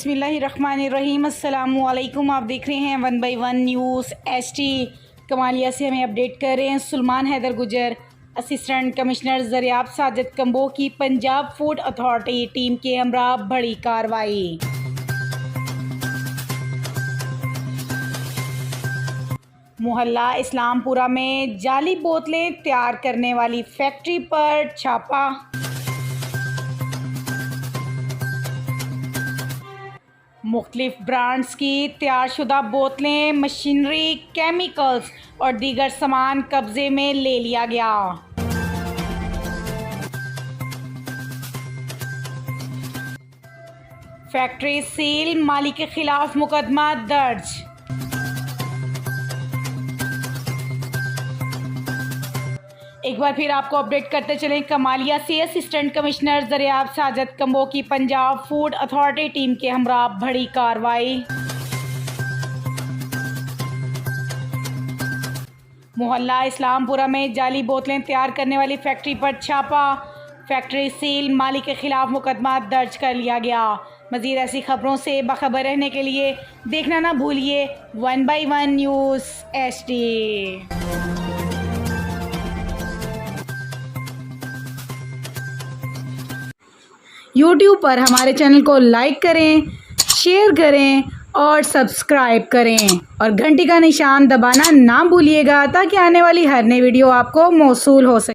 बिस्मिल्लाहिर्रहमानिर्रहीम। अस्सलामु अलैकुम। आप देख रहे हैं 1 बाई 1 न्यूज़ एसटी। कमालिया से हमें अपडेट कर रहे हैं सुलेमान हैदर गुजर, assistant commissioner Zaryab Sajid combo की पंजाब फूड अथॉरिटी टीम के हमरा बड़ी कार्रवाई। मोहल्ला इस्लामपुरा में जाली बोतलें तैयार करने वाली फैक्ट्री पर छापा। मुख्तलिफ ब्रांड्स की तैयारशुदा बोतलें, मशीनरी, केमिकल्स और दीगर सामान कब्जे में ले लिया गया। फैक्ट्री सील, मालिक के खिलाफ मुकदमा दर्ज। एक बार फिर आपको अपडेट करते चलें, कमालिया से assistant commissioner Zaryab Sajid combo की पंजाब फूड अथॉरिटी टीम के हमरा बड़ी कार्रवाई। मोहल्ला इस्लामपुरा में जाली बोतलें तैयार करने वाली फैक्ट्री पर छापा। फैक्ट्री सील, मालिक के खिलाफ मुकदमा दर्ज कर लिया गया। मज़ीद ऐसी खबरों से बाखबर रहने के लिए देखना ना भूलिए 1 बाई 1 न्यूज़ एसटी। यूट्यूब पर हमारे चैनल को लाइक करें, शेयर करें और सब्सक्राइब करें और घंटी का निशान दबाना ना भूलिएगा ताकि आने वाली हर नई वीडियो आपको मौसूल हो सके।